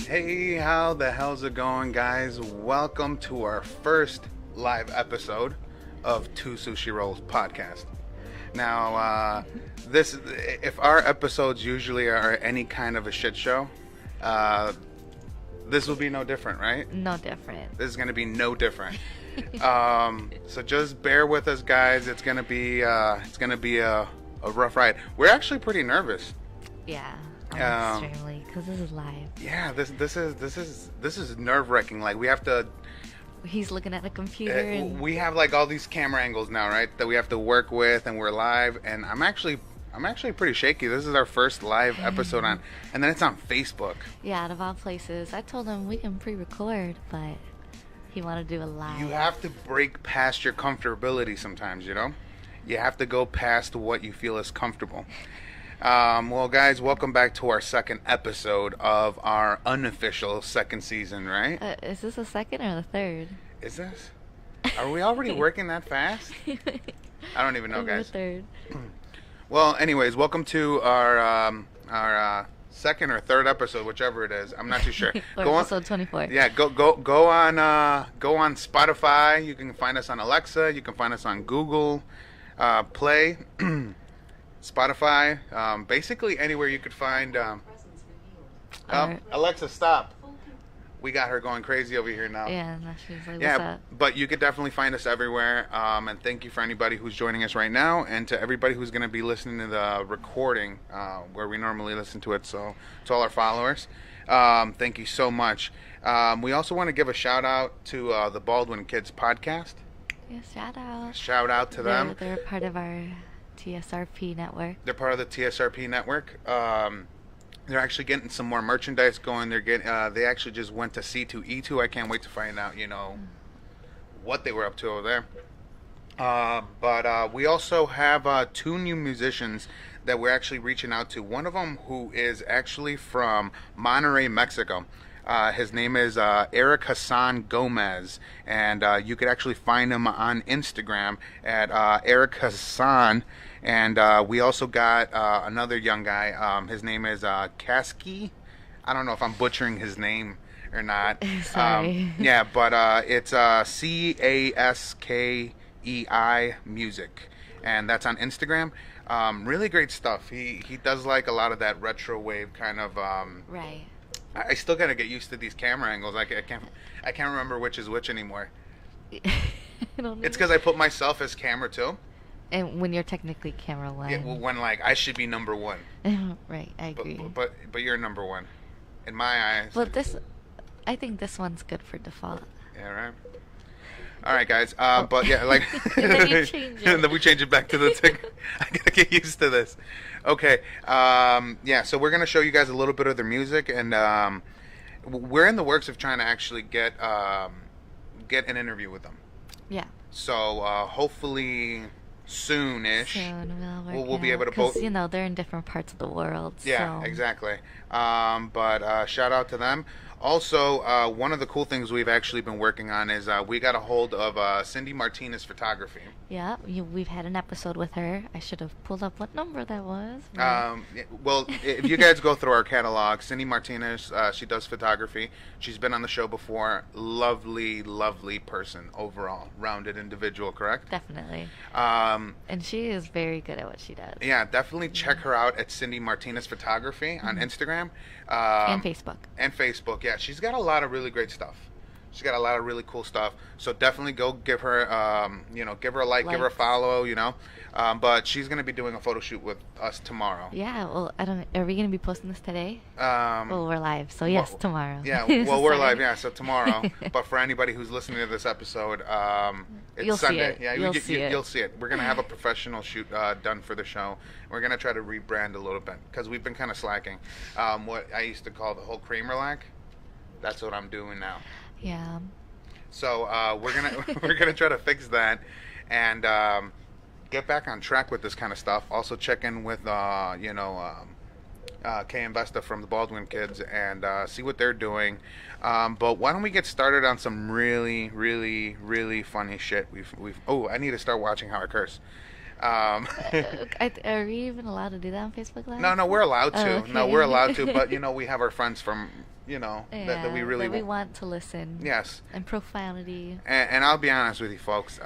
Hey, how the hell's it going, guys? Welcome to our first live episode of Two Sushi Rolls podcast. Now, this if our episodes usually are any kind of a shit show, this will be no different, right? No different. This is gonna be no different. So just bear with us, guys. It's gonna be a rough ride. We're actually pretty nervous. Yeah, extremely, because this is live. Yeah, this is nerve-wracking. Like, we have to. He's looking at a computer. And We have like all these camera angles now, right? That we have to work with, and we're live. And I'm actually pretty shaky. This is our first live episode on, and then it's on Facebook. yeah, out of all places, I told him we can pre-record, but he wanted to do a live. You have to break past your comfortability sometimes, you know? You have to go past what you feel is comfortable. Well, guys, welcome back to our second episode of our unofficial second season, right? Is this the second or the third? Is this? Are we already working that fast? I don't even know, The guys. third. Well, anyways, welcome to our second or third episode, whichever it is. I'm not too sure. Or Go on. episode 24. Yeah, go on Spotify. You can find us on Alexa. You can find us on Google Play, Spotify. Basically anywhere you could find. Alright. Alexa, stop. We got her going crazy over here now. Yeah, no, she's like, what's Yeah, up? but you could definitely find us everywhere. And thank you for anybody who's joining us right now, and to everybody who's going to be listening to the recording where we normally listen to it. So to all our followers, thank you so much. We also want to give a shout out to the Baldwin Kids podcast. Yeah, shout out. Shout out to them. They're part of our TSRP network. They're part of the TSRP network. They're actually getting some more merchandise going. They actually just went to C2E2. I can't wait to find out, what they were up to over there. But we also have two new musicians that we're actually reaching out to. One of them who is actually from Monterrey, Mexico. His name is Eric Hassan Gomez, and you could actually find him on Instagram at Eric Hassan. And we also got another young guy. His name is Kasky. I don't know if I'm butchering his name or not. Sorry. Yeah, but it's Caskei Music, and that's on Instagram. Really great stuff. He does like a lot of that retro wave kind of. Right. I still gotta get used to these camera angles. I can't remember which is which anymore. I don't It's know. because I put myself as camera too. And when you're technically camera one. Yeah, when like I should be number one. Right, I agree. But you're number one, in my eyes. But I think this one's good for default. Yeah, right. All right, guys. But yeah, like. And then you change it. And then we change it back to the tick. I gotta get used to this. Okay. Yeah. So we're gonna show you guys a little bit of their music, and we're in the works of trying to actually get an interview with them. Yeah. So hopefully soon-ish. Soon we'll be able to both. Because, they're in different parts of the world. Yeah, so. exactly. But shout out to them. Also, one of the cool things we've actually been working on is we got a hold of Cindy Martinez Photography. Yeah, we've had an episode with her. I should have pulled up what number that was. Well, if you guys go through our catalog, Cindy Martinez, she does photography. She's been on the show before. Lovely, lovely person overall. Rounded individual, correct? Definitely. Um, And she is very good at what she does. yeah, definitely check her out at Cindy Martinez Photography on Instagram. And Facebook. And Facebook, yeah. She's got a lot of really great stuff. She's got a lot of really cool stuff. So definitely go give her, give her a like, give her a follow, But she's going to be doing a photo shoot with us tomorrow. Yeah, well, I don't. Are we gonna be posting this today? Well, we're live, so yes, well, tomorrow. Yeah, well, we're Sorry. live, yeah, so tomorrow. But for anybody who's listening to this episode, it's You'll see Sunday. it. Yeah, You'll see it. You'll see it. We're going to have a professional shoot done for the show. We're going to try to rebrand a little bit because we've been kind of slacking. What I used to call the whole cream relax, that's what I'm doing now. Yeah. So we're gonna try to fix that and get back on track with this kind of stuff. Also check in with Kay and Vesta from the Baldwin Kids and see what they're doing. But why don't we get started on some really, really, really funny shit? I need to start watching how I curse. Are we even allowed to do that on Facebook Live? No, we're allowed to. Oh, okay. No, we're allowed to. But we have our friends from you know, Yeah, that we really that we want to listen. Yes. And profanity. And I'll be honest with you, folks.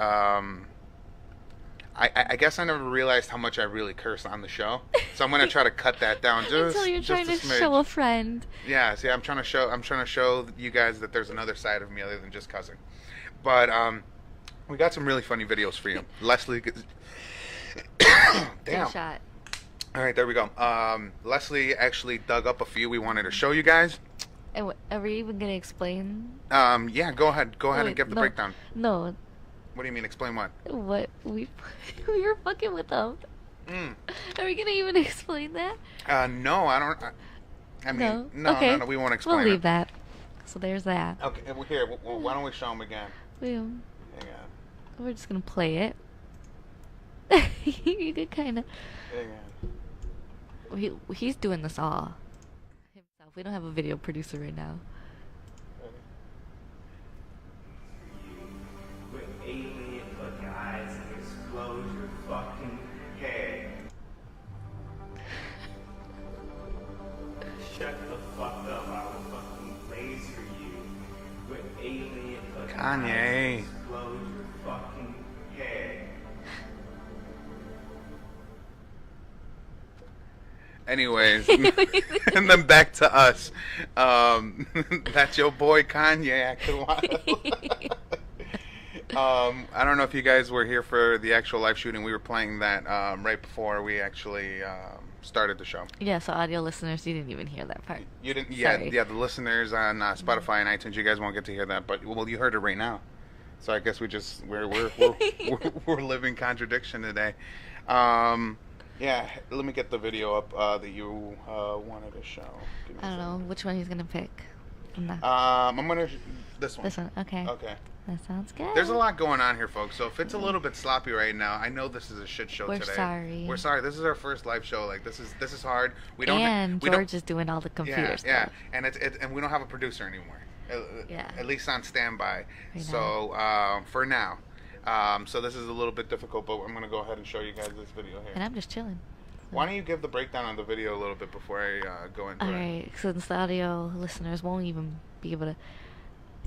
I guess I never realized how much I really curse on the show, so I'm gonna try to cut that down just Until you're trying to smidge. show a friend. Yeah, see, I'm trying to show you guys that there's another side of me other than just cussing. But we got some really funny videos for you. Leslie, damn. Shot. All right, there we go. Leslie actually dug up a few we wanted to show you guys. And are we even gonna explain? Yeah, go ahead and give the no, breakdown. No. What do you mean? Explain what? What we were fucking with them. Are we gonna even explain that? No, I don't. I mean, no, okay. no, we won't explain. We'll leave that. So there's that. Okay, here. Why don't we show them again? We're just gonna play it. You could kind of. He's doing this all himself. We don't have a video producer right now. With alien fucking eyes and explode your fucking head. Shut the fuck up, I will fucking laser you. With alien fucking eyes and explode your fucking head. Anyways, and then back to us. That's your boy Kanye acting wild. I don't know if you guys were here for the actual live shooting. We were playing that right before we actually started the show. Yeah, so audio listeners, you didn't even hear that part. You didn't? Sorry. Yeah. The listeners on Spotify and iTunes, you guys won't get to hear that, but well, you heard it right now. So I guess we're living contradiction today. Yeah, let me get the video up that you wanted to show. I don't know which one he's gonna pick. I'm gonna this one. This one, okay. Okay. That sounds good. There's a lot going on here, folks. So if it's a little bit sloppy right now, I know this is a shit show today. We're sorry. We're sorry. This is our first live show. Like this is hard. George is doing all the computer stuff. Yeah, and and we don't have a producer anymore. At least on standby. For now. So this is a little bit difficult, but I'm gonna go ahead and show you guys this video here. And I'm just chilling. Why don't you give the breakdown on the video a little bit before I go into it? Alright, since the audio listeners won't even be able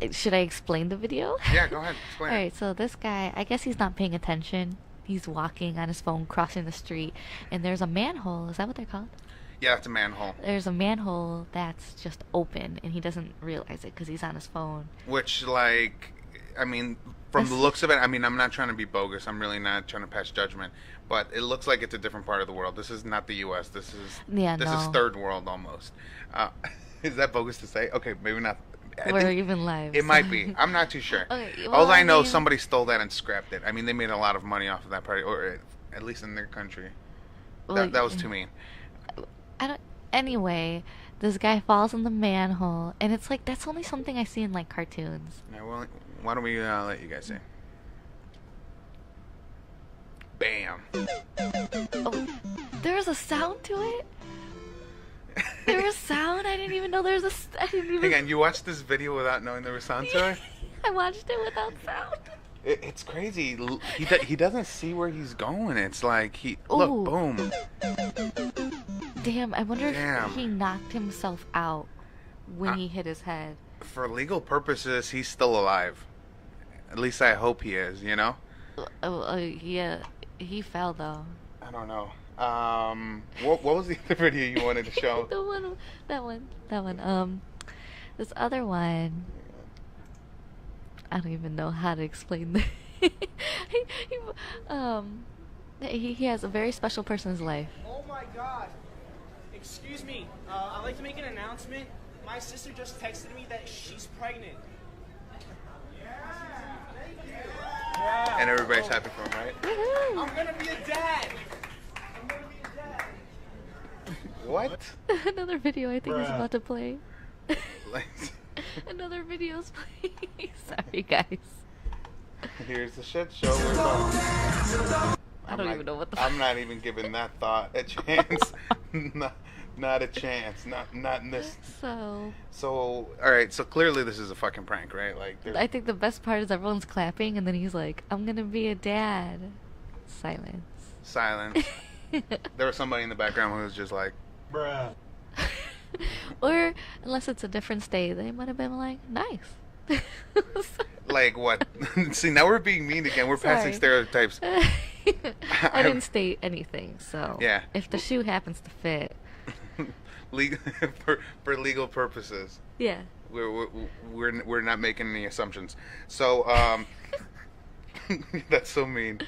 to... Should I explain the video? Yeah, go ahead. Explain it. Alright, so this guy, I guess he's not paying attention. He's walking on his phone, crossing the street, and there's a manhole. Is that what they're called? Yeah, it's a manhole. There's a manhole that's just open, and he doesn't realize it because he's on his phone. Which, like, I mean, from the looks of it, I mean, I'm not trying to be bogus. I'm really not trying to pass judgment. But it looks like it's a different part of the world. This is not the U.S. This is third world almost. Is that bogus to say? Okay, maybe not. We're even live. It might be. I'm not too sure. Okay, All I know, somebody stole that and scrapped it. I mean, they made a lot of money off of that party, or at least in their country. That was too mean. Anyway, this guy falls in the manhole, and it's like, that's only something I see in, like, cartoons. Yeah, well, why don't we let you guys see? Bam. Oh, there's a sound to it? There was sound? I didn't even know there was I didn't even... Again, you watched this video without knowing there was sound to it? I watched it without sound. It's crazy. He doesn't see where he's going. It's like look, boom. Damn, I wonder if he knocked himself out when he hit his head. For legal purposes, he's still alive. At least I hope he is, you know? Yeah, he fell though. I don't know. What was the other video you wanted to show? That one. This other one. I don't even know how to explain this. He has a very special person in his life. Oh my god. Excuse me. I'd like to make an announcement. My sister just texted me that she's pregnant. Yeah. And everybody's happy for him, right? Woohoo! I'm gonna be a dad. What? Another video I think is about to play. Like, Another video's playing. Sorry, guys. here's the shit show. We're about. I don't even know what the I'm not even giving that thought a chance. Not a chance. Not in this. So, all right. So clearly this is a fucking prank, right? Like, I think the best part is everyone's clapping, and then he's like, "I'm gonna be a dad." Silence. Silence. There was somebody in the background who was just like, Bruh. Or unless it's a different state, they might have been like, nice. Like what? See, now we're being mean again. We're passing Sorry. stereotypes. I didn't state anything, so Yeah. if the shoe happens to fit, Legal for legal purposes. yeah. We're not making any assumptions. So that's so mean.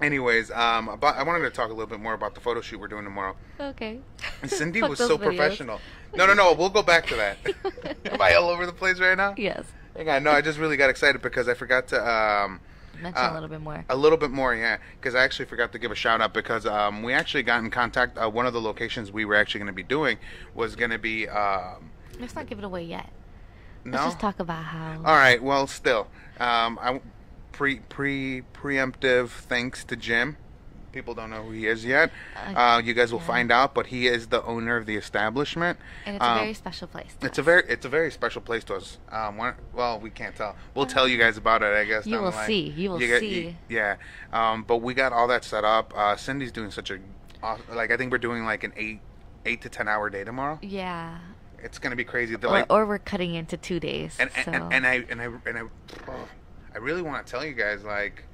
Anyways, I wanted to talk a little bit more about the photo shoot we're doing tomorrow. Okay. And Cindy Fuck was those so videos. professional. No. We'll go back to that. Am I all over the place right now? Yes. Hang on. No, I just really got excited because I forgot to Mention a little bit more. a little bit more, yeah. Because I actually forgot to give a shout out because we actually got in contact. One of the locations we were actually going to be doing was going to be. Let's not give it away yet. No. Let's just talk about how. All right. Well, still, I preemptive thanks to Jim. People don't know who he is yet. You guys will find out, but he is the owner of the establishment. And it's a very special place. to It's a us. very special place to us. Well, we can't tell. We'll tell you guys about it, I guess. You down will the line. see. You will see. Yeah. But we got all that set up. Cindy's doing such a, like, I think we're doing like an 8 to 10 hour day tomorrow. Yeah. It's gonna be crazy. Or we're cutting into 2 days. And so. I really want to tell you guys like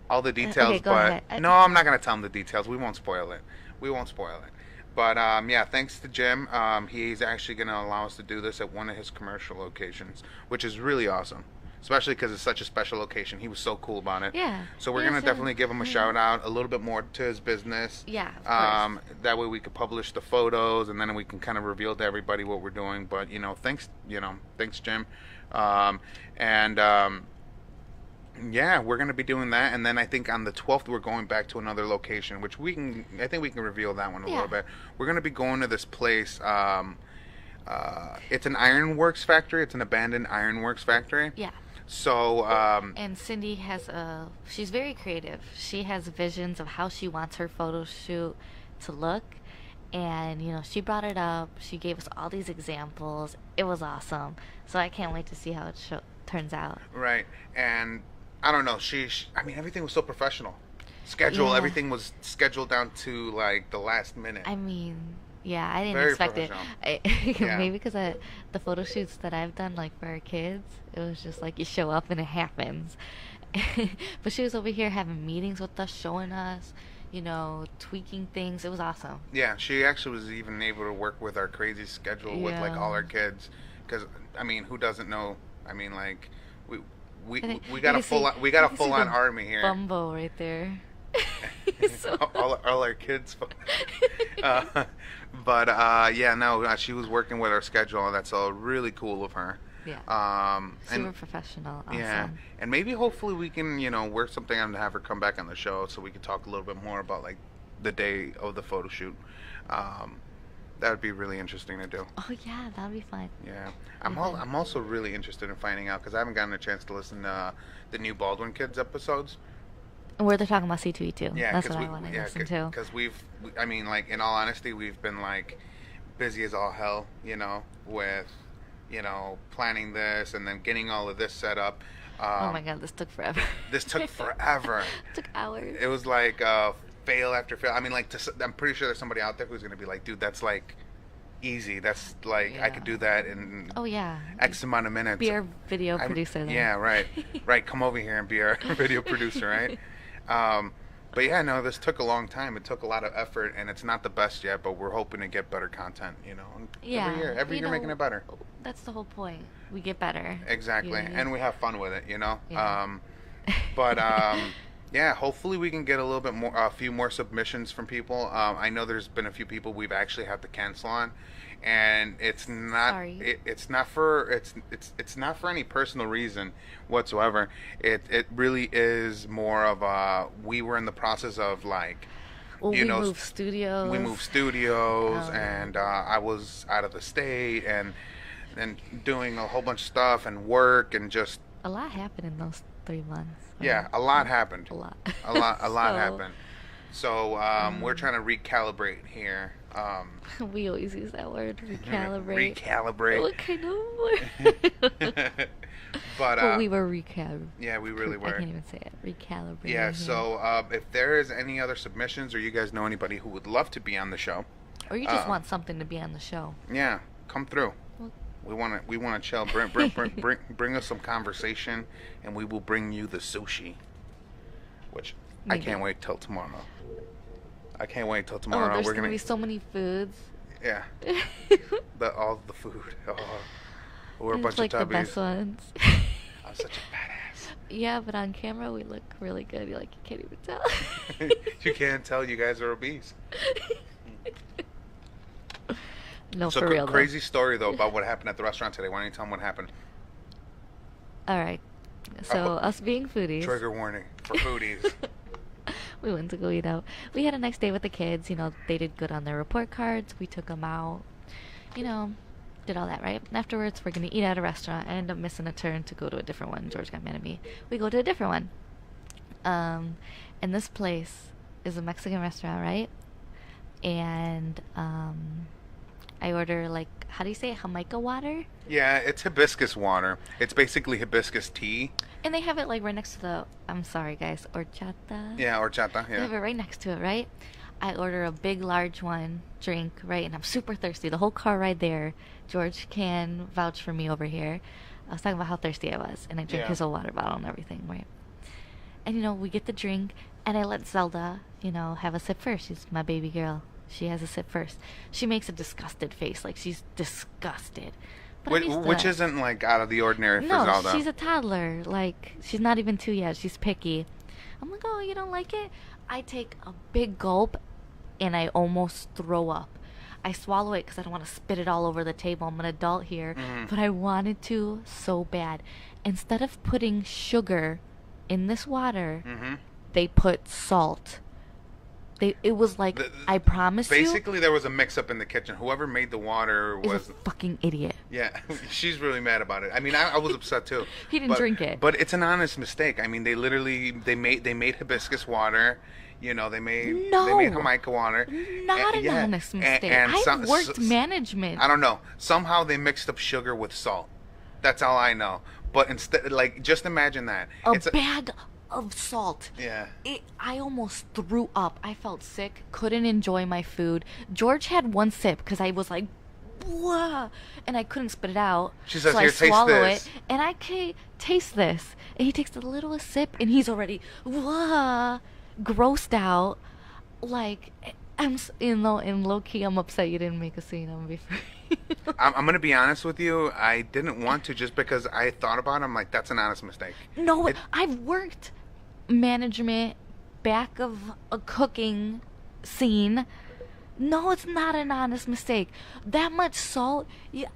all the details, okay, go but ahead. no, I'm not gonna tell them the details. We won't spoil it. But yeah, thanks to Jim. He's actually gonna allow us to do this at one of his commercial locations, which is really awesome. Especially because it's such a special location. He was so cool about it. Yeah. So we're Yeah, gonna so- definitely give him a shout out, a little bit more to his business. Yeah, of course. That way we could publish the photos, and then we can kind of reveal to everybody what we're doing. But thanks Jim. Yeah, we're gonna be doing that, and then I think on the 12th we're going back to another location, which I think we can reveal that one a little bit. We're gonna be going to this place. It's an ironworks factory. It's an abandoned ironworks factory. Yeah. So, And Cindy she's very creative. She has visions of how she wants her photo shoot to look. And, she brought it up. She gave us all these examples. It was awesome. So I can't wait to see how it turns out. right, and I don't know. I mean, everything was so professional. Schedule, Yeah. everything was scheduled down to like the last minute. I mean, yeah, I didn't Very expect it. Yeah. Maybe because the photo shoots that I've done, like for our kids, it was just like you show up and it happens. But she was over here having meetings with us, showing us, tweaking things. It was awesome. Yeah, she actually was even able to work with our crazy schedule with like all our kids. Because I mean, who doesn't know? I mean, like we got a full on army here. Bumbo right there. So all our kids. But yeah, no, she was working with our schedule, and that's all really cool of her. Yeah. Super And professional. Awesome. yeah, and maybe hopefully we can work something out to have her come back on the show so we can talk a little bit more about like the day of the photo shoot. That would be really interesting to do. Oh yeah, that'd be fun. Yeah, I'm also really interested in finding out because I haven't gotten a chance to listen to the new Baldwin Kids episodes. Where they're talking about C2E2. Yeah, That's what I want to listen to. Because I mean, like in all honesty, we've been like busy as all hell, with planning this and then getting all of this set up. Oh my god, this took forever. This took forever. It took hours. It was like fail after fail. I mean, like I'm pretty sure there's somebody out there who's gonna be like, dude, that's like easy. That's like I could do that in Oh yeah. X amount of minutes. Be our video producer then. Yeah, right. Right, come over here and be our video producer, right? But yeah, no, this took a long time. It took a lot of effort, and it's not the best yet, but we're hoping to get better content, and Yeah. every year making it better. That's the whole point. We get better. Exactly, and we have fun with it, Yeah. But yeah, hopefully we can get a few more submissions from people. I know there's been a few people we've actually had to cancel on, and it's not. Sorry. It's not for not for any personal reason whatsoever. It really is more of we were in the process of like. Well, we moved studios. We moved studios, and I was out of the state and doing a whole bunch of stuff and work and just. A lot happened in those 3 months. Yeah, a lot happened. A lot. A lot happened. So we're trying to recalibrate here. We always use that word, recalibrate. Recalibrate. What kind of word? But we were recalibrating. Yeah, we really were. I can't even say it. Recalibrating. Yeah. So if there is any other submissions, or you guys know anybody who would love to be on the show, Or you just want something to be on the show. Yeah, come through. Well, We want to chill. Bring us some conversation, and we will bring you the sushi. Which I can't wait till tomorrow. I can't wait till tomorrow. There's gonna be so many foods. Yeah. All the food. Oh, we're a It's bunch like of the tubbies. best ones. I'm such a badass. Yeah, but on camera we look really good. You're like, you can't even tell. You can't tell you guys are obese. No, So for real. crazy story though about what happened at the restaurant today. Why don't you tell them what happened? All right. So us being foodies. Trigger warning for foodies. We went to go eat out. We had a nice day with the kids. You know, they did good on their report cards. We took them out. You know, did all that, right? And afterwards, we're going to eat at a restaurant. I end up missing a turn to go to a different one. George got mad at me. We go to a different one. And this place is a Mexican restaurant, right? And I order, like, how do you say it? Jamaica water? Yeah, it's hibiscus water. It's basically hibiscus tea. And they have it, like, right next to the, I'm sorry, guys, horchata. Yeah, horchata, They have yeah. it right next to it, right? I order a big, large one, drink, right? And I'm super thirsty. The whole car ride there, George can vouch for me over here. I was talking about how thirsty I was, and I drink Yeah. his whole water bottle and everything, right? And, you know, we get the drink, and I let Zelda, you know, have a sip first. She's my baby girl. She has a sip first. She makes a disgusted face, like she's disgusted. But I'm used to Which that. isn't like out of the ordinary for No, Zelda. she's a toddler. Like, she's not even 2 yet. She's picky. I'm like, oh, you don't like it? I take a big gulp, and I almost throw up. I swallow it because I don't want to spit it all over the table. I'm an adult here. Mhm. But I wanted to so bad. Instead of putting sugar in this water, Mm-hmm. they put salt. It was like, I promise you. Basically, there was a mix-up in the kitchen. Whoever made the water Is was... a fucking idiot. Yeah, she's really mad about it. I mean, I was upset too. He didn't drink it. But it's an honest mistake. I mean, they literally they made hibiscus water. You know, they made Jamaica water. Not an yeah, honest mistake. and I've worked management. I don't know. Somehow they mixed up sugar with salt. That's all I know. But instead, like, just imagine that. A bag of salt. Yeah. I almost threw up. I felt sick. Couldn't enjoy my food. George had one sip because I was like, "Whoa," and I couldn't spit it out. She says, so "Here, I taste swallow this." it, and I taste this. And he takes the littlest sip, and he's already grossed out. Like, in low key, I'm upset you didn't make a scene on me. I'm gonna be honest with you. I didn't want to just because I thought about it. I'm like, that's an honest mistake. No, I've worked management back of a cooking scene. No, it's not an honest mistake. That much salt. Yeah,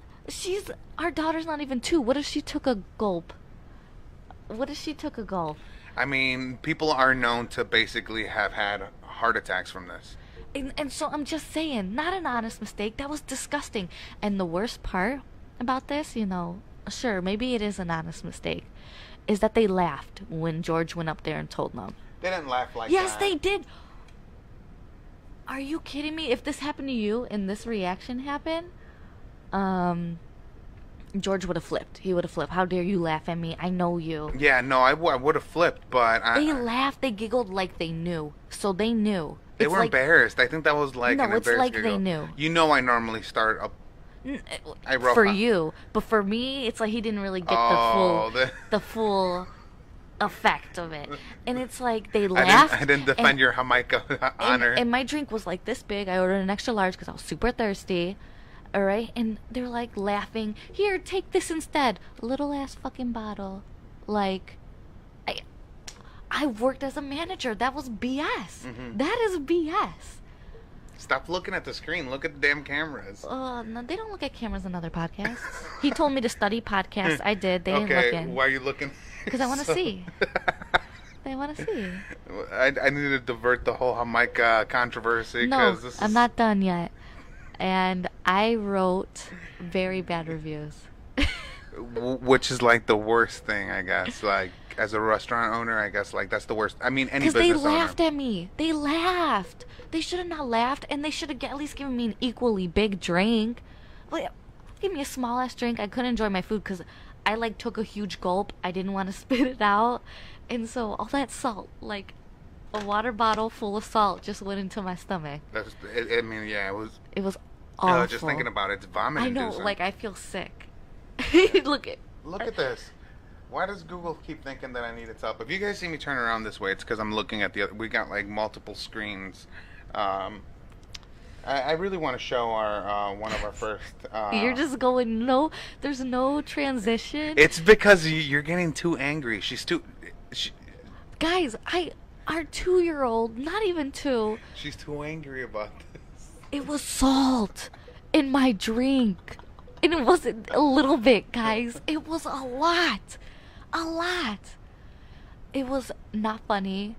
our daughter's not even 2. What if she took a gulp? I mean, people are known to basically have had heart attacks from this. And so I'm just saying, not an honest mistake. That was disgusting. And the worst part about this, you know, sure, maybe it is an honest mistake, is that they laughed when George went up there and told them. They didn't laugh like Yes, that. they did. Are you kidding me? If this happened to you and this reaction happened, George would have flipped. He would have flipped. How dare you laugh at me? I know you. Yeah, no, I would have flipped, but They laughed. They giggled like they knew. So they knew. they It's were like, embarrassed. I think that was like No, an it's embarrassed like giggle. they knew. You know, I normally start up. For you, but for me, it's like he didn't really get the full effect of it. And it's like they laughed. I didn't defend your Jamaica honor. And my drink was like this big. I ordered an extra large because I was super thirsty. All right, and they're like laughing. Here, take this instead. Little ass fucking bottle. Like, I worked as a manager. That was BS. Mm-hmm. That is BS. Stop looking at the screen. Look at the damn cameras. No, they don't look at cameras in other podcasts. He told me to study podcasts. I did. They didn't look in. Why are you looking? Because I want to see. They want to see. I need to divert the whole Jamaica controversy. No, This I'm not done yet. And I wrote very bad reviews. Which is like the worst thing, I guess. Like, as a restaurant owner, I guess, like, that's the worst. I mean, any Because business they owner. laughed at me. They laughed. They should have not laughed, and they should have at least given me an equally big drink. Like, give me a small ass drink. I couldn't enjoy my food because I took a huge gulp. I didn't want to spit it out, and so all that salt, A water bottle full of salt just went into my stomach. I mean, yeah, it was. It was awful. Just thinking about it, it's vomit I know, inducing. like I feel sick. Look at this. Why does Google keep thinking that I need its help? If you guys see me turn around this way, it's because I'm looking at the other. We got like multiple screens. I really want to show our one of our first. You're just going no. There's no transition. It's because you're getting too angry. She's too. Guys, our 2-year-old, not even 2. She's too angry about this. It was salt in my drink. And it wasn't a little bit, guys. It was a lot. A lot. It was not funny.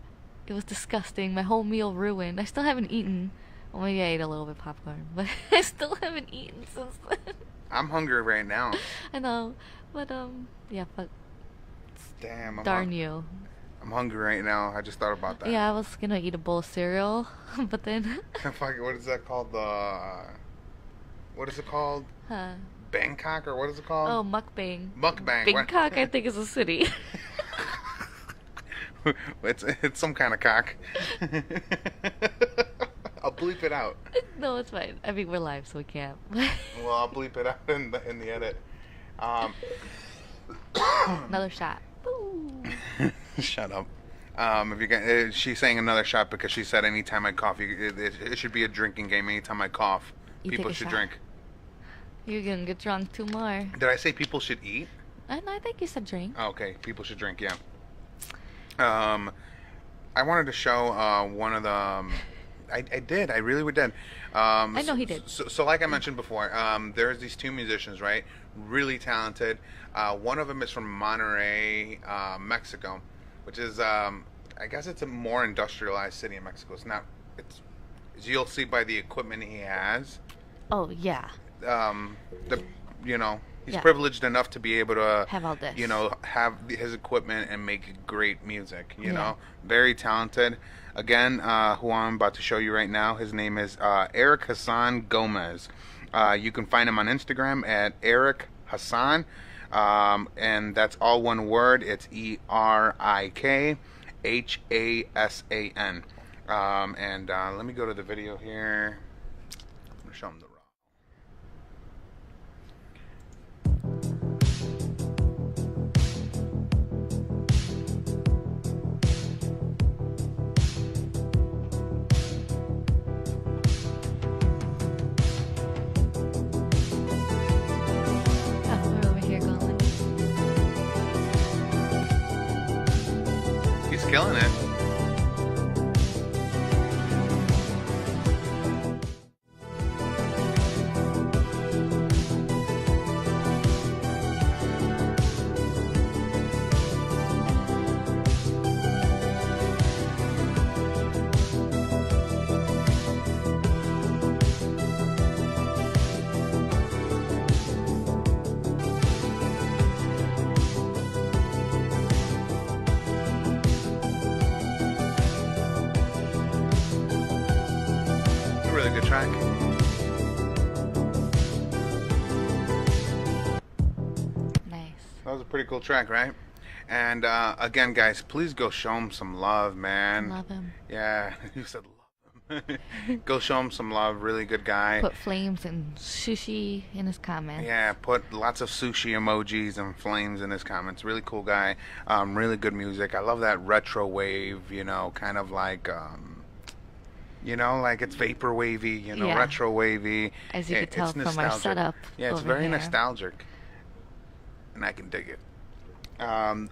It was disgusting. My whole meal ruined. I still haven't eaten. Well, maybe I ate a little bit of popcorn, but I still haven't eaten since then. I'm hungry right now. I know. But, yeah, fuck. Damn. Darn you. I'm hungry right now. I just thought about that. Yeah, I was gonna eat a bowl of cereal, but then... Fuck, what is that called? What is it called? Huh. Bangkok, or what is it called? Oh, mukbang. Mukbang. Bangkok, I think, is a city. It's some kind of cock. I'll bleep it out. No, it's fine. I mean, we're live, so we can't. Well, I'll bleep it out in the edit. Another shot. Ooh. Shut up. If you get, she's saying another shot because she said anytime I cough, it should be a drinking game. Anytime I cough, You people take a should shot. drink. You're gonna get drunk 2 more. Did I say people should eat? I think you said drink. Oh, okay, people should drink. Yeah. I wanted to show one of the. I did. I really did. I know he did. So like I mentioned before, there's these 2 musicians, right? Really talented. One of them is from Monterrey, Mexico, which is, I guess it's a more industrialized city in Mexico. It's not. It's, as you'll see by the equipment he has. Oh yeah. He's Yeah. privileged enough to be able to Have all this. have his equipment and make great music. You Yeah. know, very talented. Again, who I'm about to show you right now, his name is Eric Hassan Gomez. You can find him on Instagram at Eric Hassan, and that's all one word. It's ERIKHASAN. And let me go to the video here. I'm gonna show him the raw. Oh, we're over here going. He's killing it. It's a really good track. Nice. That was a pretty cool track, right? And again, guys, please go show him some love, man. Love him. Yeah, you said love him. Go show him some love. Really good guy. Put flames and sushi in his comments. Yeah, put lots of sushi emojis and flames in his comments. Really cool guy. Really good music. I love that retro wave, kind of like, like it's vapor wavy, Yeah. retro wavy. As you It- could tell it's from our nostalgic. setup. Yeah, it's over very here. nostalgic. And I can dig it. So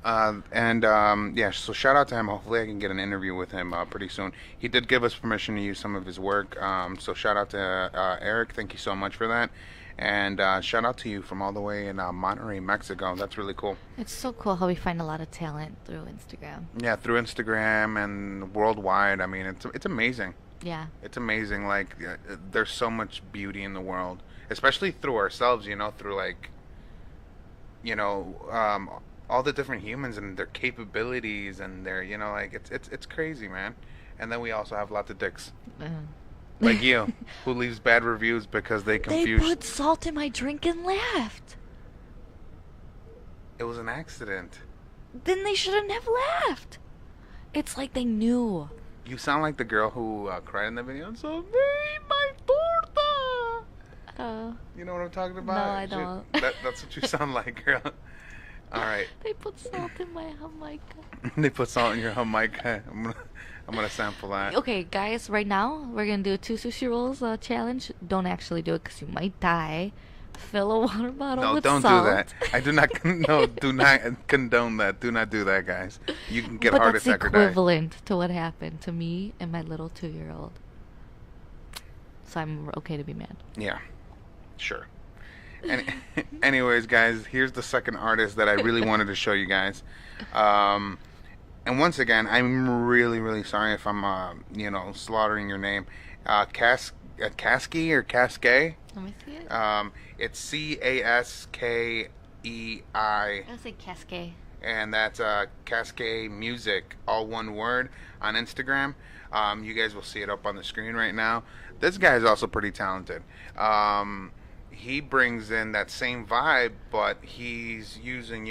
shout out to him. Hopefully I can get an interview with him pretty soon. He did give us permission to use some of his work. So shout out to Eric. Thank you so much for that. And shout out to you from all the way in Monterrey, Mexico. That's really cool. It's so cool how we find a lot of talent through Instagram. Yeah, through Instagram and worldwide. I mean, it's amazing. Yeah. It's amazing. Like, there's so much beauty in the world, especially through ourselves. Through like, all the different humans and their capabilities and their, like it's crazy, man. And then we also have lots of dicks like you, who leaves bad reviews because they They confuse. put salt in my drink and laughed. It was an accident. Then they shouldn't have laughed. It's like they knew. You sound like the girl who cried in the video. So my torta. Oh. You know what I'm talking about? No, I don't. That's what you sound like, girl. All right. They put salt in my Jamaica. They put salt in your Jamaica. I'm gonna sample that. Okay, guys, right now we're gonna do a 2 sushi rolls challenge. Don't actually do it because you might die. Fill a water bottle No, with don't salt. do that. I do not. No, do not condone that. Do not do that, guys. You can get a heart attack or die. But that's equivalent to what happened to me and my little 2-year-old. So I'm okay to be mad. Yeah, sure. Anyways, guys, here's the second artist that I really wanted to show you guys. And once again, I'm really, really sorry if I'm, slaughtering your name. Caskey or Cascay? Let me see it. It's Caskei. I would say Cascade. And that's Cascade Music, all one word, on Instagram. You guys will see it up on the screen right now. This guy is also pretty talented. He brings in that same vibe, but he's using,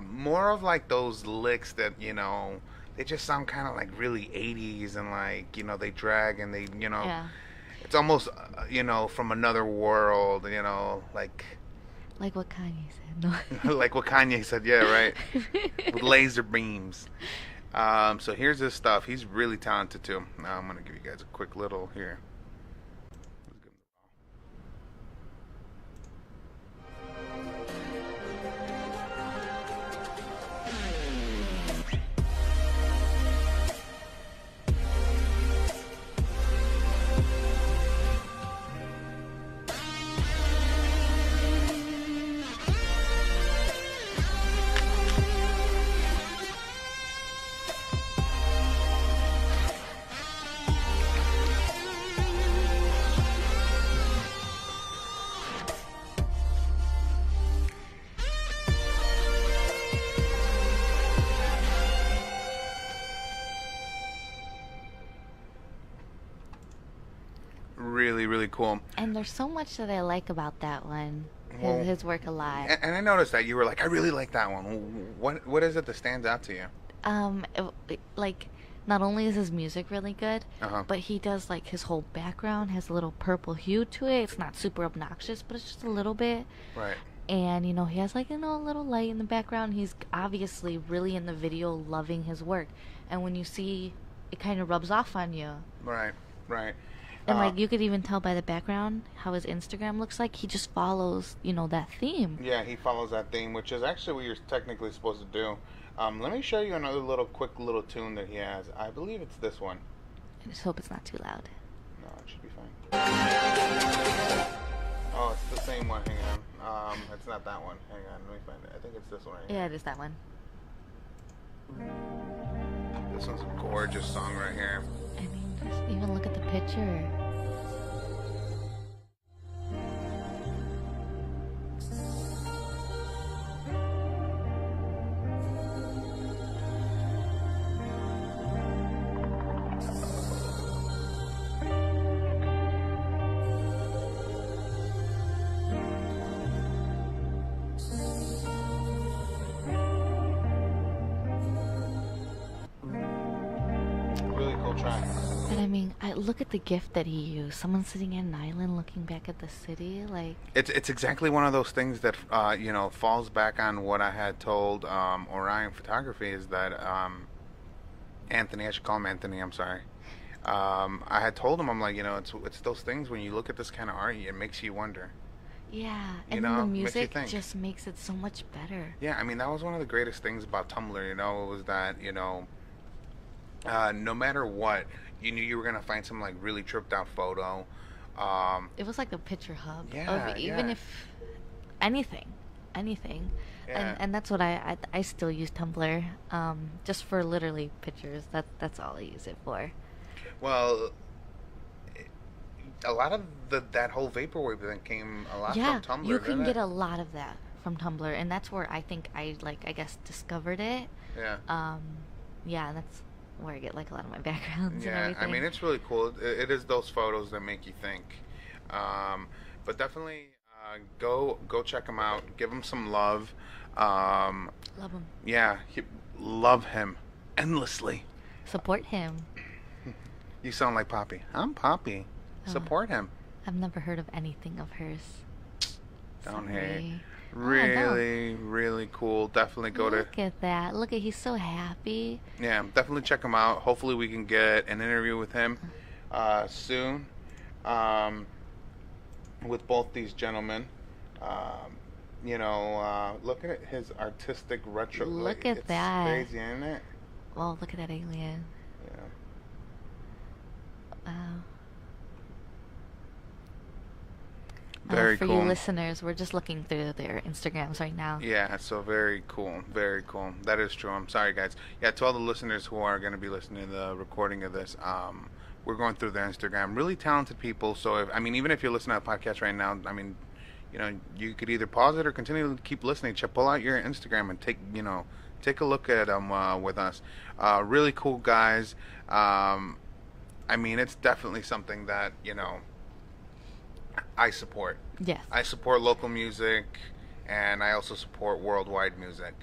more of like those licks that, they just sound kind of like really 80s and like, they drag and they, Yeah. it's almost, from another world, like Like what Kanye said. No. like what Kanye said, yeah, right, with laser beams. So here's his stuff. He's really talented too. Now I'm gonna give you guys a quick little here. Really, really cool. And there's so much that I like about that one. Well, His work a lot. And I noticed that you were like, I really like that one. What is it that stands out to you? Like, not only is his music really good, Uh-huh. but he does like his whole background has a little purple hue to it. It's not super obnoxious, but it's just a little bit. Right. And he has like a little light in the background. He's obviously really in the video loving his work, and when you see, it kind of rubs off on you. Right. Right. And like you could even tell by the background how his Instagram looks like. He just follows, that theme. Yeah, he follows that theme, which is actually what you're technically supposed to do. Let me show you another quick little tune that he has. I believe it's this one. I just hope it's not too loud. No, it should be fine. Oh, it's the same one. Hang on. It's not that one. Hang on, let me find it. I think it's this one right here. Yeah, it is that one. This one's a gorgeous song right here. I mean, just even look at the picture. Really cool track. And I mean, I look at the gift that he used. Someone sitting at an island looking back at the city, like. It's exactly one of those things that falls back on what I had told Orion Photography, is that Anthony, I should call him Anthony, I'm sorry. I had told him, I'm like, it's those things when you look at this kind of art, it makes you wonder. Yeah, You and know, then the makes you music think. just makes it so much better. Yeah, I mean, that was one of the greatest things about Tumblr, was that, no matter what, you knew you were going to find some, like, really tripped out photo. It was like a picture hub Yeah, of even yeah. if anything. Yeah. And that's what I still use Tumblr, just for literally pictures. That's all I use it for. Well, a lot of that whole vaporwave thing came a lot Yeah, from Tumblr, you can didn't get it? a lot of that from Tumblr, and that's where I think I guess discovered it. Yeah. Yeah, and that's where I get like a lot of my backgrounds and Yeah, everything. I mean, it's really cool. It is those photos that make you think. But definitely go check him out. Give him some love. Love them. Yeah, love him endlessly. Support him. You sound like Poppy. I'm Poppy. Support him. I've never heard of anything of hers. Down Sorry. here. Oh, no. Really, really cool. Definitely go to. Look at that. Look at, he's so happy. Yeah, definitely check him out. Hopefully we can get an interview with him soon. With both these gentlemen. Look at his artistic retro. Look at it's that. Crazy, isn't it? Oh, look at that alien. Yeah. Wow. Very for cool. you listeners, we're just looking through their Instagrams right now. Yeah, so very cool. Very cool. That is true. I'm sorry, guys. Yeah, to all the listeners who are going to be listening to the recording of this, we're going through their Instagram. Really talented people. So, even if you're listening to a podcast right now, you could either pause it or continue to keep listening. Pull out your Instagram and take a look at them with us. Really cool guys. It's definitely something that, I support. Yes. I support local music, and I also support worldwide music.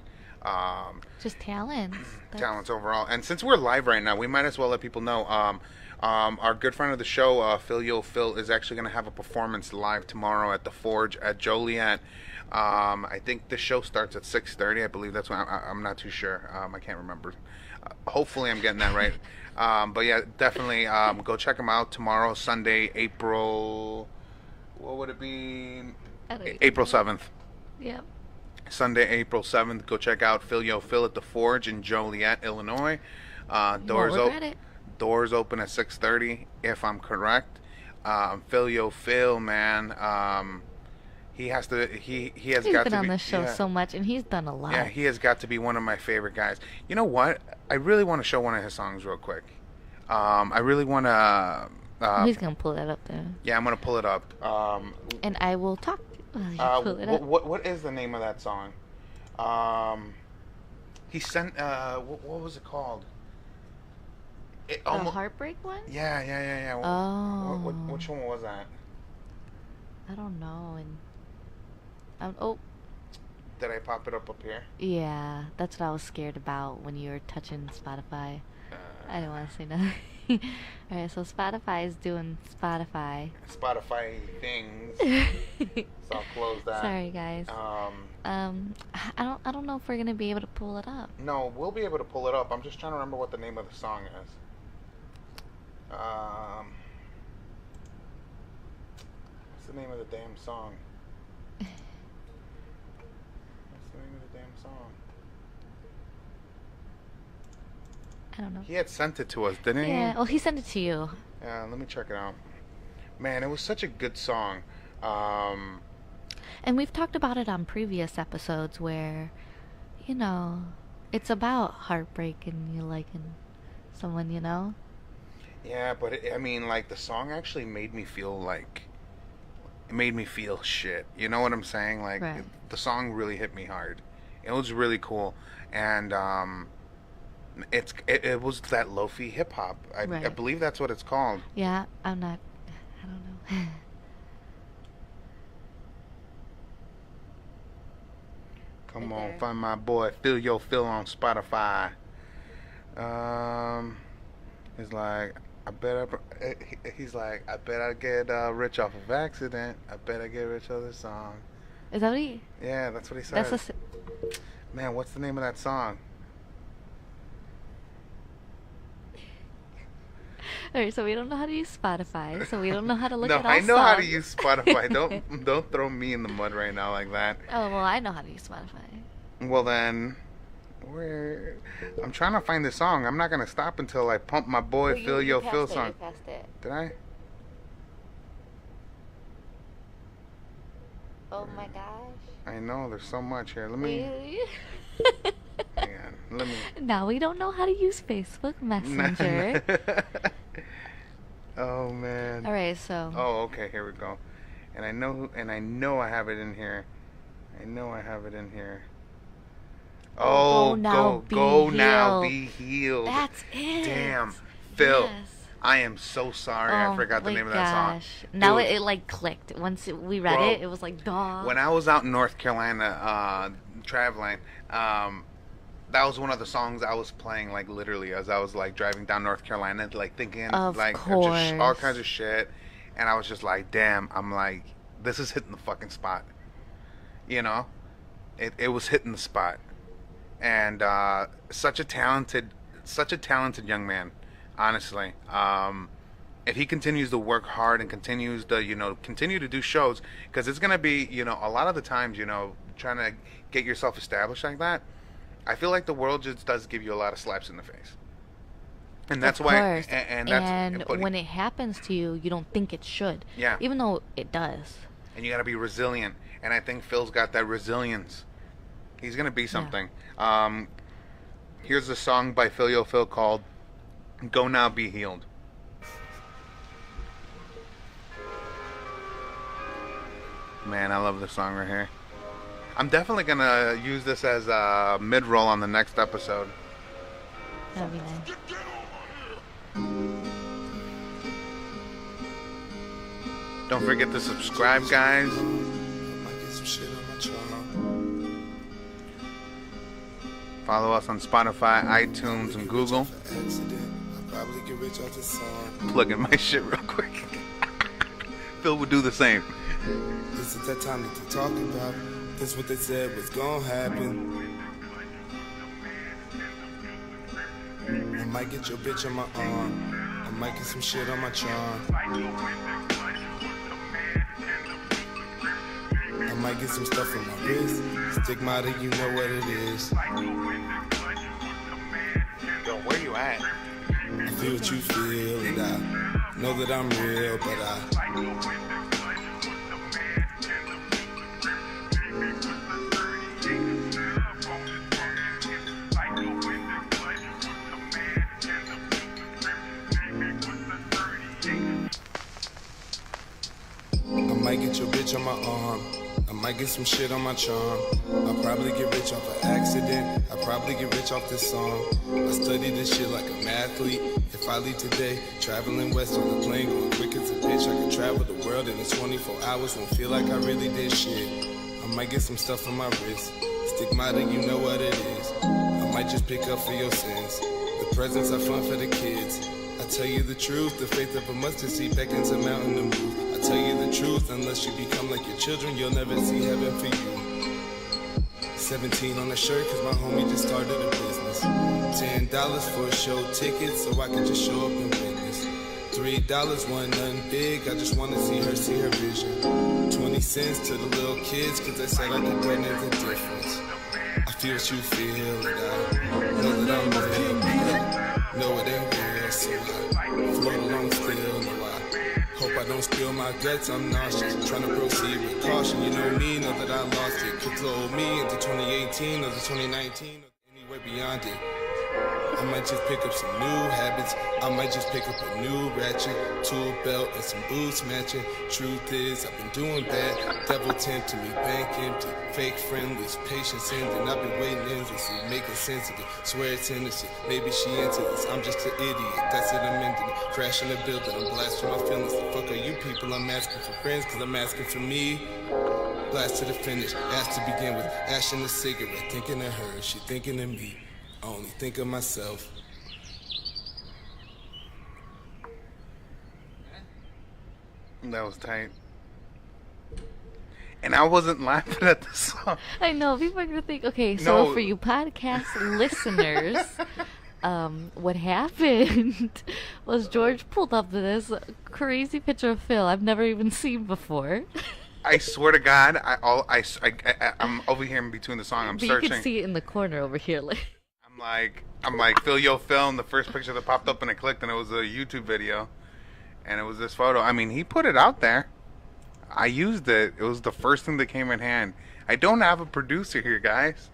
Just talents. Talents overall. And since we're live right now, we might as well let people know. Our good friend of the show, Phil, is actually going to have a performance live tomorrow at the Forge at Joliet. I think the show starts at 6:30. I believe that's when. I'm not too sure. I can't remember. Hopefully, I'm getting that right. But yeah, definitely go check him out tomorrow, Sunday, April. What would it be? April 7th. Yep. Sunday, April 7th. Go check out Phil at the Forge in Joliet, Illinois. Doors open at 6:30, if I'm correct. Phil, man. He has to. He has He's got been to on be, the show yeah. so much, and he's done a lot. Yeah, he has got to be one of my favorite guys. You know what? I really want to show one of his songs real quick. I really want to. He's gonna pull that up there. Yeah, I'm gonna pull it up. And I will talk. While you pull it up. What is the name of that song? He sent. What was it called? The Heartbreak one? Yeah. Oh. Which one was that? I don't know. And Did I pop it up here? yeah, that's what I was scared about when you were touching Spotify. I didn't want to say nothing. All right, so Spotify is doing Spotify. Spotify things. So I'll close that. Sorry, guys. I don't know if we're gonna be able to pull it up. No, we'll be able to pull it up. I'm just trying to remember what the name of the song is. What's the name of the damn song? What's the name of the damn song? I don't know. He had sent it to us, didn't he? Yeah, well, he sent it to you. Yeah, let me check it out. Man, it was such a good song. And we've talked about it on previous episodes where, it's about heartbreak and you liking someone, Yeah, but the song actually made me feel it made me feel shit. You know what I'm saying? Right. The song really hit me hard. It was really cool, and it was that lofi hip hop. I believe that's what it's called. Yeah, I don't know. Come Right on, there. find my boy Phil on Spotify. He's like, he's like, I bet I get rich off of accident. I bet I get rich off this song. Is that what he? Yeah, that's what he said. That's Man, what's the name of that song? Alright, so we don't know how to use Spotify, so we don't know how to look No, at all I know how to songs. use Spotify. Don't throw me in the mud right now like that. Oh, well, I know how to use Spotify. Well then, I'm trying to find the song. I'm not gonna stop until I pump my boy Well, Phil song. You passed it. Did I? Oh my gosh. I know there's so much here. Let me. Hang on. Let me. Now we don't know how to use Facebook Messenger. Oh man. All right, so. Oh, okay. Here we go. And I know I have it in here. Oh, go now, be healed. That's it. Damn, Phil. Yes. I am so sorry. I forgot the name of that song. Now Dude, it like clicked. Once we read Bro, it, it was like, duh. when I was out in North Carolina traveling, that was one of the songs I was playing, like, literally as I was, like, driving down North Carolina, like, thinking, Of like, course. just all kinds of shit. And I was just like, damn, I'm like, this is hitting the fucking spot. You know? It was hitting the spot. And such a talented young man, honestly. If he continues to work hard and continues to, continue to do shows, because it's going to be, a lot of the times, trying to get yourself established like that, I feel like the world just does give you a lot of slaps in the face. And that's Of why, course. and when it happens to you, you don't think it should. Yeah. Even though it does. And you got to be resilient. And I think Phil's got that resilience. He's going to be something. Yeah. Here's a song by Phil Yo Phil called Go Now Be Healed. Man, I love this song right here. I'm definitely going to use this as a mid-roll on the next episode. That'd be nice. Don't forget to subscribe, guys. Follow us on Spotify, iTunes, and Google. Plug in my shit real quick. Phil would do the same. This is that time to talk about. This what they said was gonna happen. I might get your bitch on my arm. I might get some shit on my charm. I might get some stuff on my wrist. Stigmata, you know what it is. Yo, where you at? I feel what you feel, and I know that I'm real, but I might get your bitch on my arm. I might get some shit on my charm. I'll probably get rich off an accident. I'll probably get rich off this song. I study this shit like a mathlete. If I leave today, traveling west on the plane, going quick as a bitch, I can travel the world in 24 hours. Won't feel like I really did shit. I might get some stuff on my wrist. Stigmata, you know what it is. I might just pick up for your sins. The presents are fun for the kids. I tell you the truth, the faith of a mustard seed beckons a mountain to move. I tell you the truth, unless you become like your children, you'll never see heaven for you. 17 on a shirt, cause my homie just started a business. $10 for a show ticket, so I can just show up and witness. $3 wasn't nothing big, I just wanna see her vision. 20 cents to the little kids, cause they said I could make the difference. I feel what you feel, and I know that I'm real, but I know it ain't real, so I float along still, no I hope I don't spill my guts, I'm nauseous. Trying to proceed with caution, you know me, know that I lost it. Could throw me into 2018 or the 2019 or anywhere beyond it. I might just pick up some new habits. I might just pick up a new ratchet, tool belt, and some boots matching. Truth is, I've been doing bad. Devil tempting me, bank empty. Fake friendlies, patience ending. I've been waiting endlessly, making sense of it. Swear it's innocent. Maybe she into this. I'm just an idiot. That's it, I'm ending it. Crashing the building, I'm blasting my feelings. The fuck are you people? I'm asking for friends, cause I'm asking for me. Blast to the finish, ask to begin with. Ash in the cigarette, thinking of her, she thinking of me. I only think of myself. That was tight. And I wasn't laughing at the song. I know, people are gonna think, okay, so No. for you podcast listeners, what happened was George pulled up this crazy picture of Phil I've never even seen before. I swear to God, I'm over here in between the song. I'm But searching. you can see it in the corner over here. Like, I'm like Phil Yo Phil, and the first picture that popped up and I clicked, and it was a YouTube video, and it was this photo. I mean, he put it out there. I used it. It was the first thing that came in hand. I don't have a producer here, guys.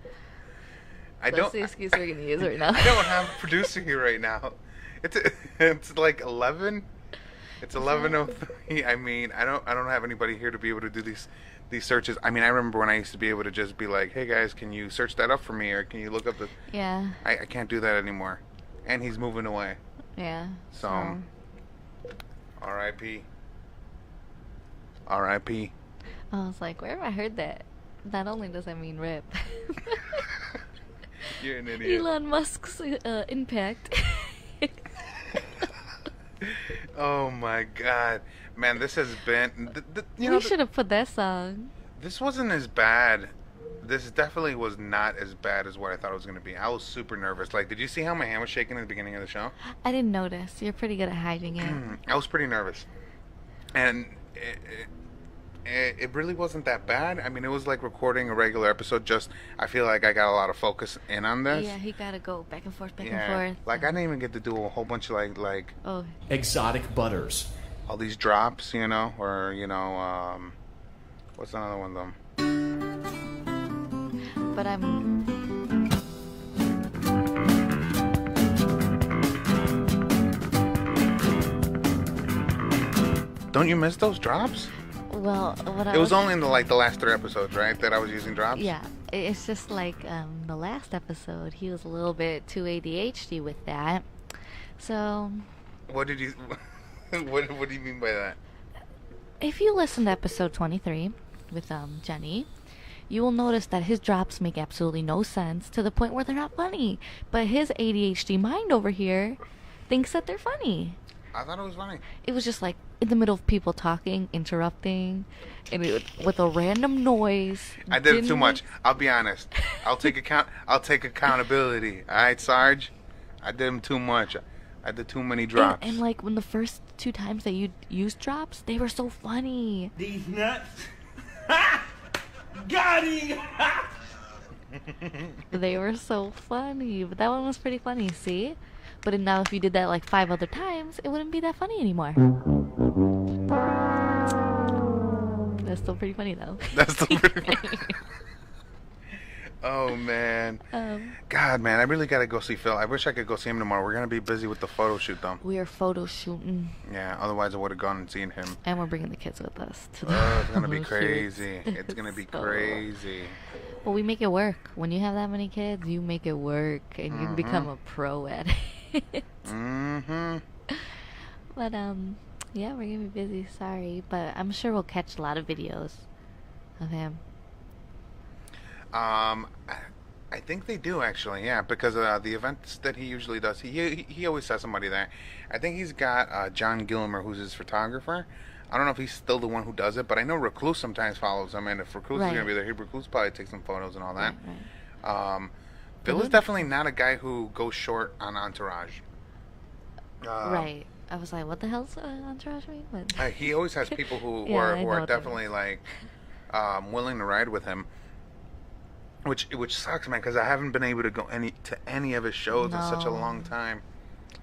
that's the excuse we're gonna use right now. I don't have a producer here right now. It's like 11. It's 11:03. I mean, I don't have anybody here to be able to do these searches. I mean, I remember when I used to be able to just be like, "Hey guys, can you search that up for me, or can you look up the?" Yeah. I can't do that anymore. And he's moving away. Yeah. So, R.I.P. R.I.P. I was like, where have I heard that? Not only does that mean rip. You're an idiot. Elon Musk's impact. Oh my god, man! This has been. We should have put that song. This wasn't as bad. This definitely was not as bad as what I thought it was going to be. I was super nervous. Like, did you see how my hand was shaking at the beginning of the show? I didn't notice. You're pretty good at hiding it. I was pretty nervous, and it really wasn't that bad. I mean, it was like recording a regular episode. Just I feel like I got a lot of focus in on this. Yeah, he gotta go back and forth, back Yeah. and forth. Like I didn't even get to do a whole bunch of like Oh, Exotic butters. all these drops, you know, or what's another one though? but I'm. Don't you miss those drops? Well, what I It was only in the last 3 episodes, right, that I was using drops? Yeah, it's just like the last episode. He was a little bit too ADHD with that. So, What did you? What do you mean by that? if you listen to episode 23 with Jenny, you will notice that his drops make absolutely no sense to the point where they're not funny. But his ADHD mind over here thinks that they're funny. I thought it was funny. It was just like in the middle of people talking, interrupting, and with a random noise. I did it too Didn't much. we- I'll be honest. I'll take accountability. All right, Sarge. I did them too much. I did too many drops. And like when the first 2 times that you used drops, they were so funny. These nuts. Got him. They were so funny. But that one was pretty funny, see? But now if you did that like 5 other times, it wouldn't be that funny anymore. That's still pretty funny though. That's still pretty funny. Oh man. God, man, I really gotta go see Phil. I wish I could go see him tomorrow. We're gonna be busy with the photo shoot though. We are photo shooting, Yeah, otherwise I would have gone and seen him. and we're bringing the kids with us to the Oh, it's gonna be photo shoots. crazy. It's gonna be So- crazy. Well, we make it work. When you have that many kids, you make it work, and you become a pro at it. Mm-hmm. But yeah, we're gonna be busy. Sorry, but I'm sure we'll catch a lot of videos of him. I think they do actually, yeah, because the events that he usually does, he always has somebody there. I think he's got John Gilmer, who's his photographer. I don't know if he's still the one who does it, but I know Recluse sometimes follows him, and if Recluse is Right. gonna be there, Recluse probably takes some photos and all that. Right. Bill is definitely not a guy who goes short on entourage. Right. I was like, what the hell's entourage mean? But He always has people who Yeah, I who know are what that definitely like willing to ride with him. Which sucks, man, because I haven't been able to go to any of his shows in such a No. long time.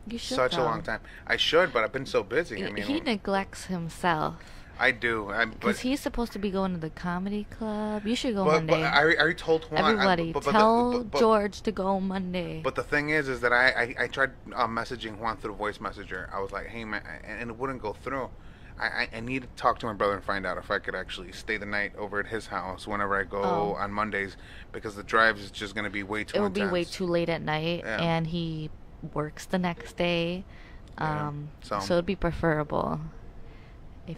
you should Such a go. long time. I should, but I've been so busy. I mean, he neglects himself. I do. Because he's supposed to be going to the comedy club. You should go but Monday. I already told Juan. Everybody, tell George to go Monday. But the thing is that I tried messaging Juan through the voice messenger. I was like, hey, man, and it wouldn't go through. I need to talk to my brother and find out if I could actually stay the night over at his house whenever I go on Mondays, because the drive is just going to be way too it will intense. be way too late at night, Yeah. and he works the next day. Yeah, So so- it'd be preferable. If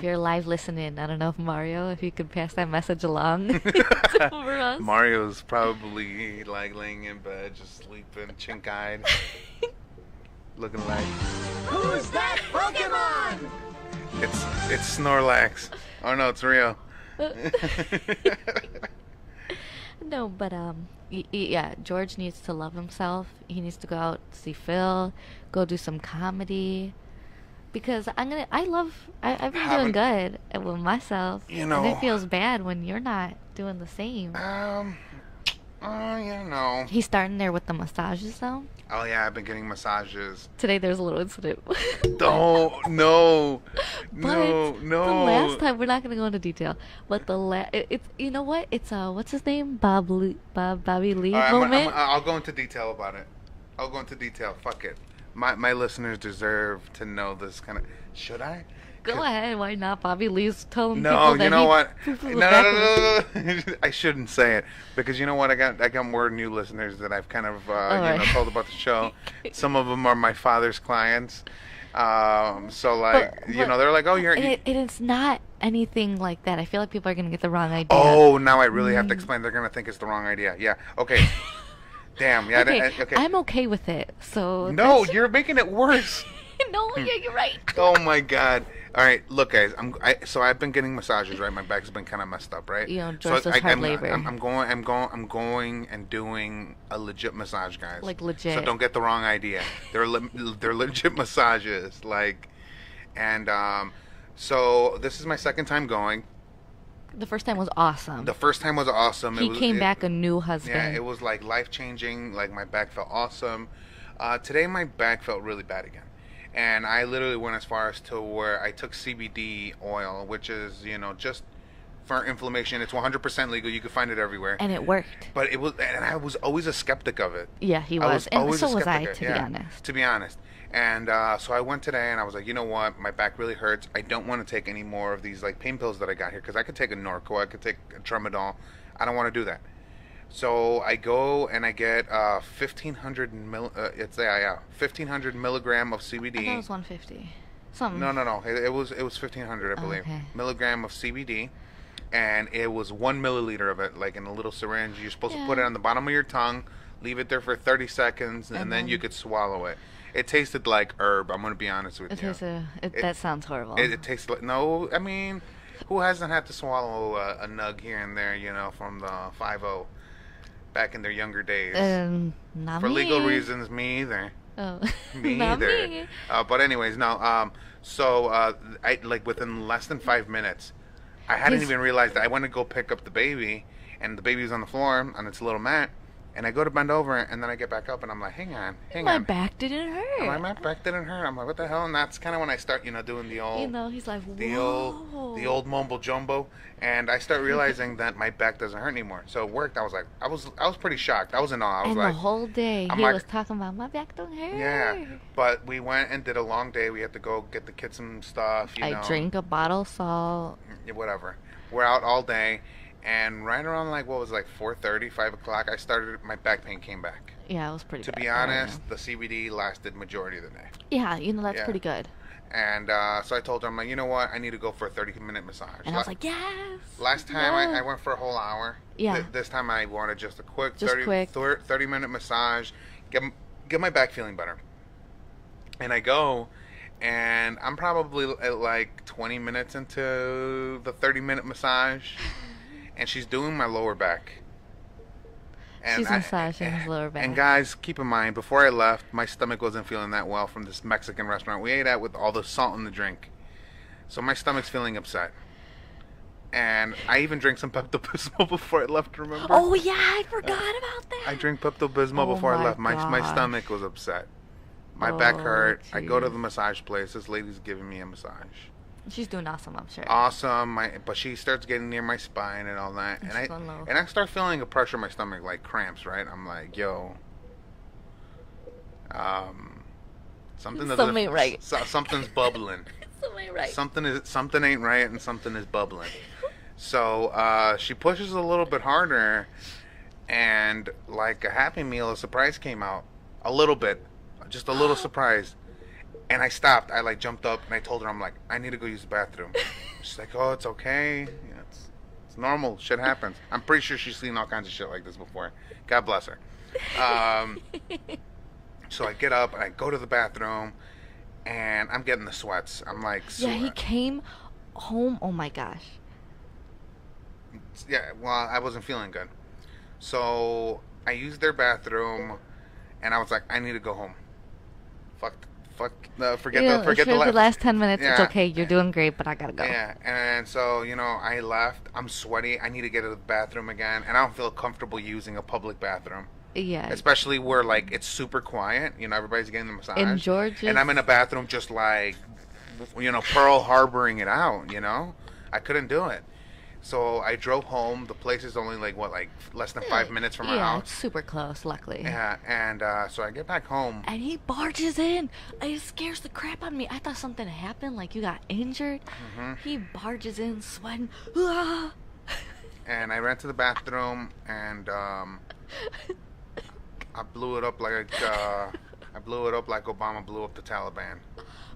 you're live listening, I don't know if Mario, if you could pass that message along for us. Mario's probably like laying in bed, just sleeping, chink-eyed, looking like Who's that Pokemon? it's Snorlax. Oh no, it's Rio. No, but yeah, George needs to love himself. He needs to go out, see Phil, go do some comedy. Because I've been doing good with myself. You and know- it feels bad when you're not doing the same. Yeah, no. He's starting there with the massages though. Oh yeah, I've been getting massages. Today there's a little incident. Oh no, But no. the last time, we're not gonna go into detail, but it's you know what? It's what's his name? Bobby Lee All right, moment. I'll go into detail about it. I'll go into detail. Fuck it. My listeners deserve to know this kind of. Should I? Go ahead, why not? Bobby Lee's telling No, people that you know he what? poo-poos No, no, backwards. no. I shouldn't say it because you know what? I got more new listeners that I've kind of right. told about the show. Some of them are my father's clients. So like But- they're like, oh, you're. It's not anything like that. I feel like people are gonna get the wrong idea. Oh, now I really have to explain. They're gonna think it's the wrong idea. Yeah. Okay. Damn. Yeah. Okay, Okay. I'm okay with it. So No, that's- you're making it worse. no, yeah, you're right. Oh my god. All right, look, guys. So I've been getting massages, right? My back's been kind of messed up, right? You know, So George does hard I'm, labor. I'm going and doing a legit massage, guys. Like legit. So don't get the wrong idea. They're legit massages, like, and so this is my second time going. The first time was awesome. The first time was awesome. He came back a new husband. Yeah, it was like life changing. Like my back felt awesome. Today my back felt really bad again. And I literally went as far as to where I took CBD oil, which is, just for inflammation. It's 100% legal. You can find it everywhere. And it worked. But and I was always a skeptic of it. Yeah, he I was. was And always so a was I, skeptic, to be honest. To be honest. And so I went today and I was like, you know what? My back really hurts. I don't want to take any more of these like pain pills that I got here because I could take a Norco, I could take a Tramadol. I don't want to do that. So I go and I get 1,500 1,500 milligram of CBD. I thought it was 150. Something. No. It was 1,500, I believe. Okay. Milligram of CBD, and it was 1 milliliter of it, like in a little syringe. You're supposed to put it on the bottom of your tongue, leave it there for 30 seconds, and then you could swallow it. It tasted like herb. I'm gonna be honest with you. That sounds horrible. It tastes like no. I mean, who hasn't had to swallow a nug here and there? From the 5-0 back in their younger days. Not For me. legal reasons, me either. Oh. Me Not either. me. But anyways, no. So I like within less than 5 minutes, I hadn't even realized that I went to go pick up the baby, and the baby was on the floor on its little mat, and I go to bend over, and then I get back up, and I'm like, hang on. My back didn't hurt. My back didn't hurt. I'm like, what the hell? And that's kind of when I start, doing the old, he's like, the whoa. old mumbo jumbo, and I start realizing that my back doesn't hurt anymore. So it worked. I was like, I was pretty shocked. I was in awe. I was And like, the whole day I'm he like- was talking about my back don't hurt. yeah. But we went and did a long day. We had to go get the kids some stuff. I drank a bottle of salt. Whatever. We're out all day. And right around 4:30, 5 o'clock, my back pain came back. Yeah, it was pretty To bad. be honest, the CBD lasted majority of the day. Yeah, that's Yeah. pretty good. And so I told her, I'm like, you know what? I need to go for a 30-minute massage. And I was like, yes. Last time yeah. I went for a whole hour. Yeah. This time I wanted just a quick Just 30-minute massage, get my back feeling better. And I go, and I'm probably at 20 minutes into the 30-minute massage, and she's doing my lower back. And She's massaging his lower back. And guys, keep in mind, before I left, my stomach wasn't feeling that well from this Mexican restaurant we ate at with all the salt in the drink. So my stomach's feeling upset. And I even drank some Pepto-Bismol before I left, remember? Oh, yeah, I forgot about that. I drank Pepto-Bismol Oh before I my left. My gosh. stomach was upset. My back hurt. I go to jeez. the massage place. This lady's giving me a massage. She's doing awesome, I'm sure. Awesome. But she starts getting near my spine and all that. And And she's going low. I start feeling a pressure in my stomach, like cramps, right? I'm like, yo. Something doesn't ain't right. Something's bubbling. Something right. Something ain't right and something is bubbling. So she pushes a little bit harder, and like a Happy Meal, a surprise came out. A little bit. Just a little surprise. And I stopped. I jumped up and I told her, I'm like, I need to go use the bathroom. She's like, oh, it's okay. Yeah, it's normal. Shit happens. I'm pretty sure she's seen all kinds of shit like this before. God bless her. So I get up and I go to the bathroom, and I'm getting the sweats. I'm like, Yeah, he came home. Oh my gosh. yeah, well, I wasn't feeling good. So I used their bathroom, and I was like, I need to go home. Forget the last 10 minutes. It's Yeah. okay. You're doing great, but I gotta go. Yeah, and so, I left. I'm sweaty. I need to get to the bathroom again, and I don't feel comfortable using a public bathroom. Yeah. Especially where, it's super quiet. Everybody's getting the massage. In Georgia. And I'm in a bathroom just Pearl Harboring it out, I couldn't do it. So I drove home. The place is only less than 5 minutes from our Yeah, house. it's super close, luckily. Yeah, and so I get back home. And he barges in. It scares the crap out of me. I thought something happened, like you got injured. Mm-hmm. He barges in, sweating. Ah! And I ran to the bathroom, and I blew it up like Obama blew up the Taliban.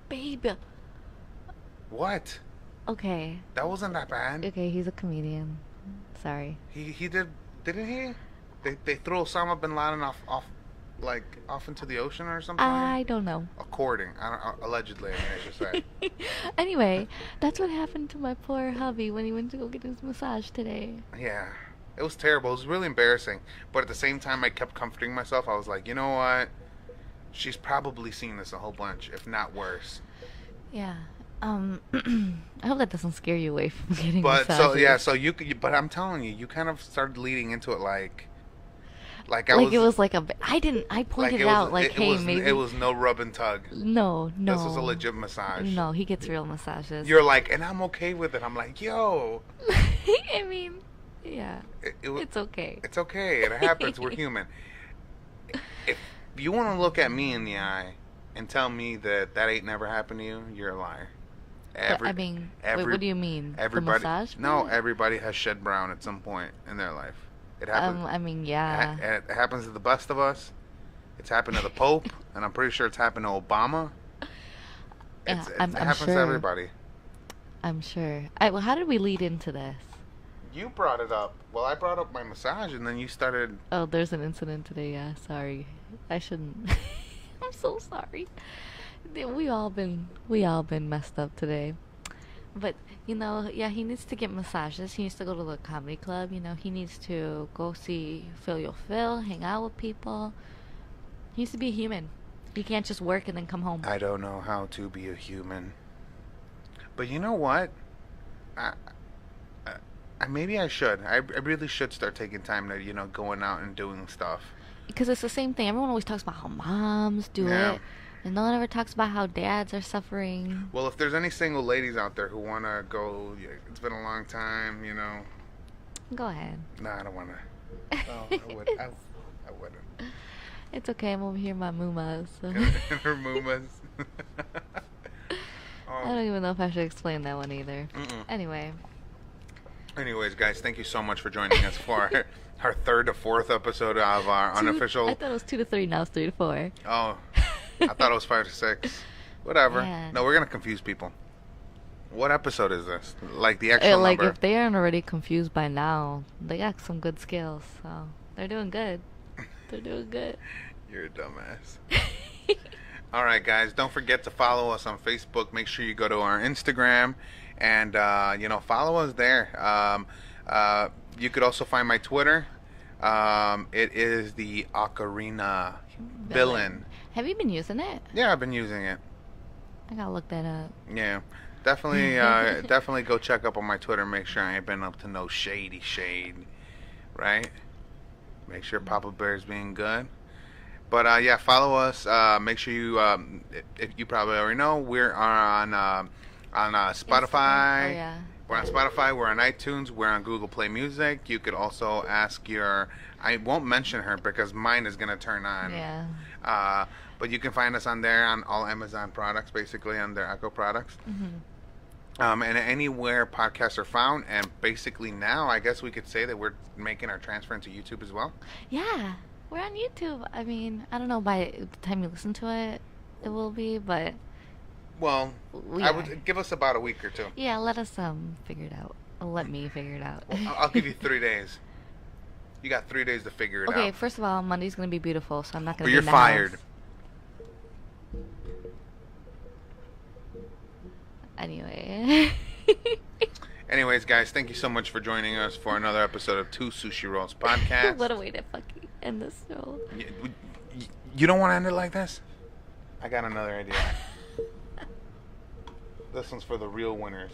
Babe. What? Okay. That wasn't that bad. Okay, he's a comedian. Sorry. He didn't he? They threw Osama bin Laden off into the ocean or something? I don't know. Allegedly, I should say. Anyway, that's what happened to my poor hubby when he went to go get his massage today. Yeah. It was terrible. It was really embarrassing. But at the same time, I kept comforting myself. I was like, you know what? She's probably seen this a whole bunch, if not worse. Yeah. I hope that doesn't scare you away from getting But massages. but I'm telling you, you kind of started leading into it like it was like I pointed it out maybe. It was no rub and tug. No. This was a legit massage. No, he gets real massages. You're like, and I'm okay with it. I'm like, yo. I mean, yeah. It's okay. It's okay. It happens. We're human. If you want to look at me in the eye and tell me that ain't never happened to you, you're a liar. What do you mean? Everybody, the massage? No, everybody has shed brown at some point in their life. It happens. Yeah. It happens to the best of us. It's happened to the Pope, and I'm pretty sure it's happened to Obama. It happens to everybody. I'm sure. Well, how did we lead into this? You brought it up. Well, I brought up my massage, and then you started. Oh, there's an incident today. Yeah, sorry. I shouldn't. I'm so sorry. We all been messed up today. But he needs to get massages. He needs to go to the comedy club. He needs to go see Phil You'll Phil, hang out with people. He needs to be a human. He can't just work and then come home. I don't know how to be a human. But you know what? Maybe I should. I really should start taking time to, going out and doing stuff. Because it's the same thing. Everyone always talks about how moms do it. And no one ever talks about how dads are suffering. Well, if there's any single ladies out there who want to go, it's been a long time, Go ahead. No, I don't want to. Oh, I wouldn't. It's okay. I'm over here in my mumas. So. Her mumas. I don't even know if I should explain that one either. Mm-mm. Anyways, guys, thank you so much for joining us for our 3rd to 4th episode of our unofficial... I thought it was 2 to 3, now it's 3 to 4. Oh, I thought it was 5 to 6. Whatever. Yeah. No, we're going to confuse people. What episode is this? Like the actual number? If they aren't already confused by now, they got some good skills, so they're doing good. They're doing good. You're a dumbass. All right, guys, don't forget to follow us on Facebook. Make sure you go to our Instagram and, follow us there. You could also find my Twitter. It is the Ocarina Villain. Have you been using it? Yeah, I've been using it. I gotta look that up. Yeah, definitely go check up on my Twitter. Make sure I ain't been up to no shady shade, right? Make sure Papa Bear's being good. But follow us. Make sure you, if you probably already know, we're on Spotify. Oh, yeah. We're on Spotify. We're on iTunes. We're on Google Play Music. You could also ask I won't mention her because mine is gonna turn on. Yeah. But you can find us on there on all Amazon products, basically on their Echo products. Mm-hmm. And anywhere podcasts are found. And basically now, I guess we could say that we're making our transfer into YouTube as well. Yeah, we're on YouTube. I mean, I don't know by the time you listen to it, it will be, but. Well, I would give us about a week or two. Yeah, let us figure it out. Let me figure it out. Well, I'll give you 3 days. You got 3 days to figure it out. Okay, first of all, Monday's gonna be beautiful, so I'm not gonna. But you're fired. Anyway. Anyways, guys, thank you so much for joining us for another episode of Two Sushi Rolls Podcast. What a way to fucking end this show. You don't want to end it like this? I got another idea. This one's for the real winners.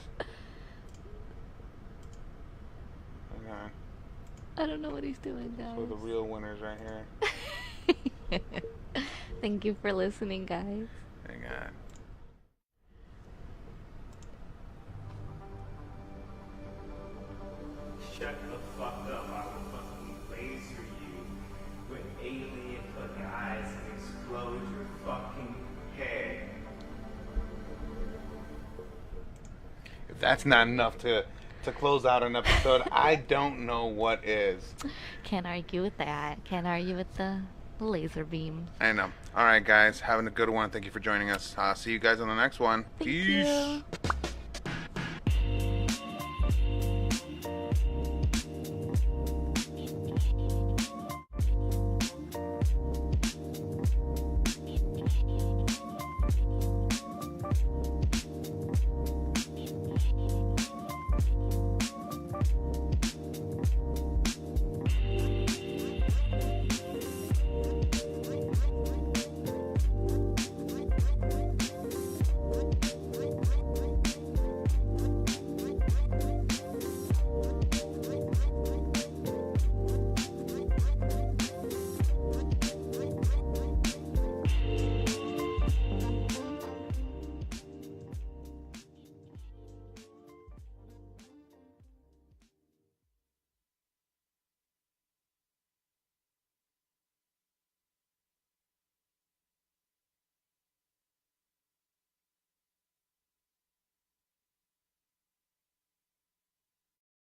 Hang on. I don't know what he's doing, guys. For the real winners right here. Thank you for listening, guys. Hang on. Shut the fuck up. I will fucking laser you with alien fucking eyes and explode your fucking head. If that's not enough to close out an episode, I don't know what is. Can't argue with that. Can't argue with the laser beam. I know. All right, guys. Having a good one. Thank you for joining us. See you guys on the next one. Thank Peace. you.